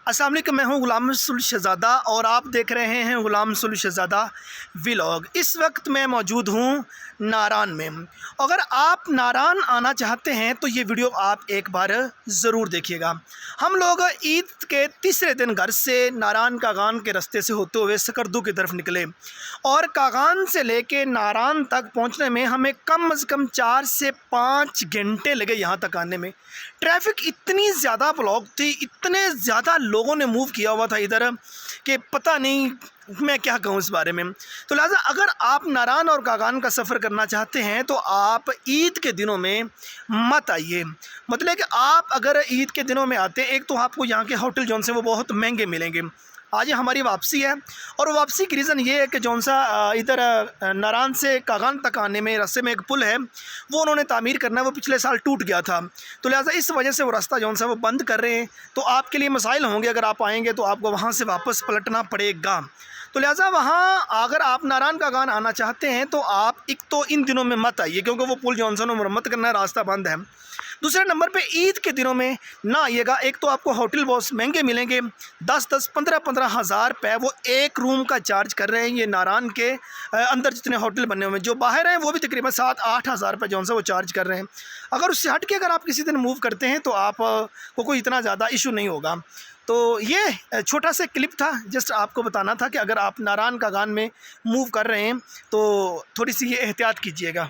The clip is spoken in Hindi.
अस्सलाम वालेकुम, मैं हूं गुलाम रसूल शहज़ादा और आप देख रहे हैं गुलाम रसूल शहज़ादा व्लॉग। इस वक्त मैं मौजूद हूं नारान में। अगर आप नारान आना चाहते हैं तो ये वीडियो आप एक बार ज़रूर देखिएगा। हम लोग ईद के तीसरे दिन घर से नारान कागान के रास्ते से होते हुए सकरदू की तरफ निकले और कागान से लेके नारान तक पहुंचने में हमें कम से कम 4 से 5 घंटे लगे यहाँ तक आने में। ट्रैफिक इतनी ज़्यादा ब्लॉक थी, इतने ज़्यादा लोगों ने मूव किया हुआ था इधर कि पता नहीं मैं क्या कहूँ इस बारे में। तो लिहाजा अगर आप नारान और कागान का सफ़र करना चाहते हैं तो आप ईद के दिनों में मत आइए। मतलब कि आप अगर ईद के दिनों में आते, एक तो आपको यहाँ के होटल जौन से वो बहुत महंगे मिलेंगे। आज हमारी वापसी है और वापसी की रीज़न ये है कि जौन सा इधर नारान से कागान तक आने में रास्ते में एक पुल है, वो उन्होंने तामीर करना है, वो पिछले साल टूट गया था। तो लिहाजा इस वजह से वो रास्ता जौन सा वो बंद कर रहे हैं। तो आपके लिए मसाइल होंगे, अगर आप आएँगे तो आपको वहाँ से वापस पलटना पड़ेगा। तो लिहाजा वहाँ अगर आप नारान कागान आना चाहते हैं तो आप एक तो इन दिनों में मत आइए, क्योंकि वो पुल जौन सा मरम्मत करना है, रास्ता बंद है। दूसरे नंबर पे ईद के दिनों में ना आइएगा। एक तो आपको होटल बहुत महंगे मिलेंगे, 10-10, 15-15 हज़ार रुपये वो एक रूम का चार्ज कर रहे हैं। ये नारान के अंदर जितने होटल बने हुए हैं, जो बाहर हैं वो भी तकरीबन 7-8 हज़ार रुपये जौन सा वो चार्ज कर रहे हैं। अगर उससे हट के अगर आप किसी दिन मूव करते हैं तो आप को कोई इतना ज़्यादा इशू नहीं होगा। तो ये छोटा सा क्लिप था, जस्ट आपको बताना था कि अगर आप नारान कागान में मूव कर रहे हैं तो थोड़ी सी ये एहतियात कीजिएगा।